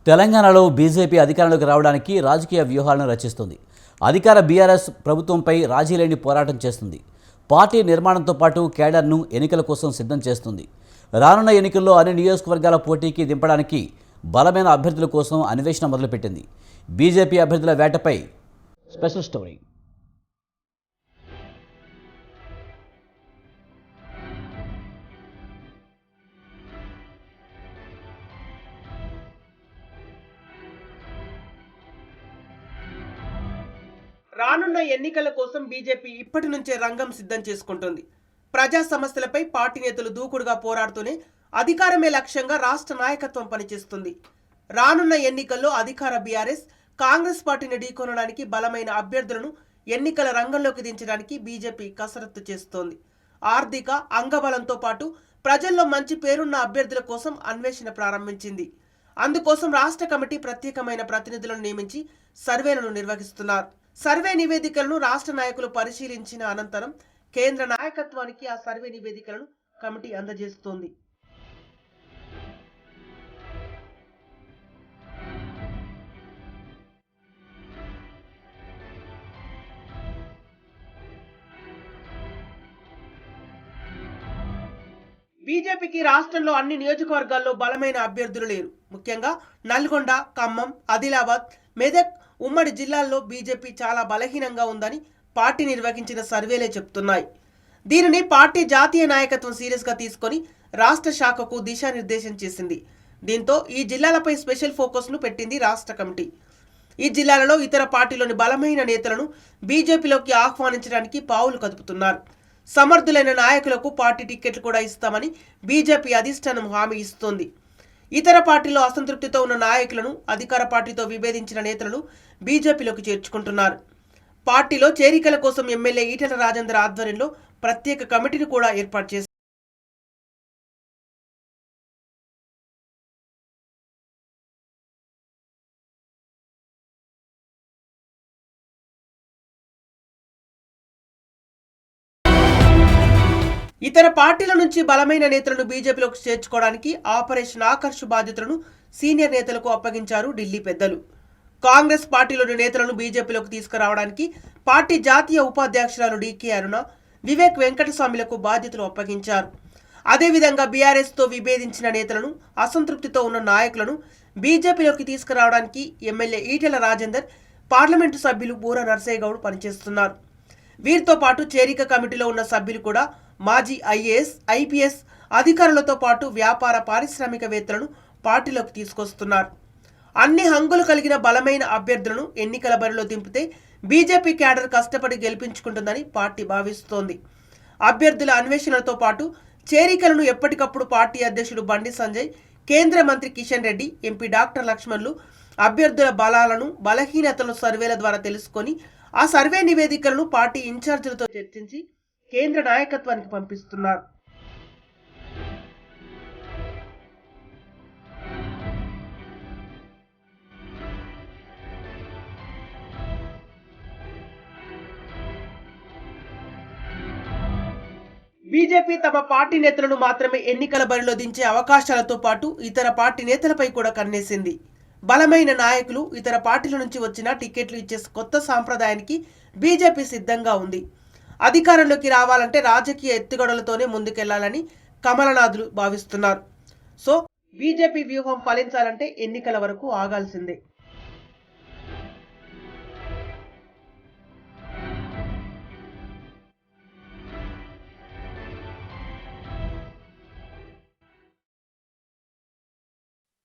తెలంగాణలో బీజేపీ అధికారంలోకి రావడానికి రాజకీయ వ్యూహాలను రచిస్తుంది. అధికార బీఆర్ఎస్ ప్రభుత్వంపై రాజీ లేని పోరాటం చేస్తుంది. పార్టీ నిర్మాణంతో పాటు కేడర్ను ఎన్నికల కోసం సిద్ధం చేస్తుంది. రానున్న ఎన్నికల్లో అన్ని నియోజకవర్గాల పోటీకి దింపడానికి బలమైన అభ్యర్థుల కోసం అన్వేషణ మొదలుపెట్టింది. బీజేపీ అభ్యర్థుల వేటపై స్పెషల్ స్టోరీ. రానున్న ఎన్నికల కోసం బీజేపీ ఇప్పటి నుంచే రంగం సిద్ధం చేసుకుంటుంది. ప్రజా సమస్యలపై పార్టీ నేతలు దూకుడుగా పోరాడుతూనే అధికారమే లక్ష్యంగా రాష్ట్ర నాయకత్వం పనిచేస్తుంది. రానున్న ఎన్నికల్లో అధికార బీఆర్ఎస్ కాంగ్రెస్ పార్టీని ఢీకొనడానికి బలమైన అభ్యర్థులను ఎన్నికల రంగంలోకి దించడానికి బీజేపీ కసరత్తు చేస్తోంది. ఆర్థిక అంగబలంతో పాటు ప్రజల్లో మంచి పేరున్న అభ్యర్థుల కోసం అన్వేషణ ప్రారంభించింది. అందుకోసం రాష్ట్ర కమిటీ ప్రత్యేకమైన ప్రతినిధులను నియమించి సర్వేలను నిర్వహిస్తున్నారు. సర్వే నివేదికలను రాష్ట్ర నాయకులు పరిశీలించిన అనంతరం కేంద్ర నాయకత్వానికి ఆ సర్వే నివేదికలను కమిటీ అందజేస్తోంది. బీజేపీకి రాష్ట్రంలో అన్ని నియోజకవర్గాల్లో బలమైన అభ్యర్థులు లేరు. ముఖ్యంగా నల్గొండ, ఖమ్మం, ఆదిలాబాద్, మెదక్ ఉమ్మడి జిల్లాల్లో బీజేపీ చాలా బలహీనంగా ఉందని పార్టీ నిర్వహించిన సర్వేలే చెప్తున్నాయి. దీనిని పార్టీ జాతీయ నాయకత్వం సీరియస్గా తీసుకొని రాష్ట్ర శాఖకు దిశానిర్దేశం చేసింది. దీంతో ఈ జిల్లాలపై స్పెషల్ ఫోకస్ను పెట్టింది రాష్ట్ర కమిటీ. ఈ జిల్లాలలో ఇతర పార్టీలోని బలమైన నేతలను బీజేపీలోకి ఆహ్వానించడానికి పావులు కదుపుతున్నారు. సమర్థులైన నాయకులకు పార్టీ టిక్కెట్లు కూడా ఇస్తామని బీజేపీ అధిష్టానం హామీ ఇస్తోంది. ఇతర పార్టీలో అసంతృప్తితో ఉన్న నాయకులను, అధికార పార్టీతో విభేదించిన నేతలను బీజేపీలోకి చేర్చుకుంటున్నారు. పార్టీలో చేరికల కోసం ఎమ్మెల్యే ఈటెల రాజేందర్ ఆధ్వర్యంలో ప్రత్యేక కమిటీని కూడా ఏర్పాటు చేశారు. ఇతర పార్టీల నుంచి బలమైన నేతలను బీజేపీలోకి చేర్చుకోవడానికి ఆపరేషన్ ఆకర్ష్ బాధ్యతలను సీనియర్ నేతలకు అప్పగించారు ఢిల్లీ పెద్దలు. కాంగ్రెస్ పార్టీలోని నేతలను బీజేపీలోకి తీసుకురావడానికి పార్టీ జాతీయ ఉపాధ్యక్షురాలు డీకే అరుణ, వివేక్ వెంకటస్వామిలకు బాధ్యతలు అప్పగించారు. అదేవిధంగా బీఆర్ఎస్తో విభేదించిన నేతలను, అసంతృప్తితో ఉన్న నాయకులను బీజేపీలోకి తీసుకురావడానికి ఎమ్మెల్యే ఈటెల రాజేందర్, పార్లమెంటు సభ్యులు బూర నర్సయ్య గౌడ్ పనిచేస్తున్నారు. వీరితో పాటు చేరిక కమిటీలో ఉన్న సభ్యులు కూడా మాజీ ఐఏఎస్, ఐపీఎస్ అధికారులతో పాటు వ్యాపార పారిశ్రామికవేత్తలను పార్టీలోకి తీసుకొస్తున్నారు. అన్ని హంగులు కలిగిన బలమైన అభ్యర్థులను ఎన్నికల బరిలో దింపితే బీజేపీ క్యాడర్ కష్టపడి గెలిపించుకుంటుందని పార్టీ భావిస్తోంది. అభ్యర్థుల అన్వేషణలతో పాటు చేరికలను ఎప్పటికప్పుడు పార్టీ అధ్యక్షుడు బండి సంజయ్, కేంద్ర మంత్రి కిషన్ రెడ్డి, ఎంపీ డాక్టర్ లక్ష్మణ్లు అభ్యర్థుల బలాలను, బలహీనతలను సర్వేల ద్వారా తెలుసుకొని ఆ సర్వే నివేదికలను పార్టీ ఇన్ఛార్జీలతో చర్చించి కేంద్ర నాయకత్వానికి పంపిస్తున్నారు. బీజేపీ తమ పార్టీ నేతలను మాత్రమే ఎన్నికల బరిలో దించే అవకాశాలతో పాటు ఇతర పార్టీ నేతలపై కూడా కన్నేసింది. బలమైన నాయకులు ఇతర పార్టీల నుంచి వచ్చిన టికెట్లు ఇచ్చే కొత్త సాంప్రదాయానికి బీజేపీ సిద్ధంగా ఉంది. అధికారంలోకి రావాలంటే రాజకీయ ఎత్తుగడలతోనే ముందుకెళ్లాలని కమలనాథులు భావిస్తున్నారు. సో బీజేపీ వ్యూహం ఫలించాలంటే ఎన్నికల వరకు ఆగాల్సిందే.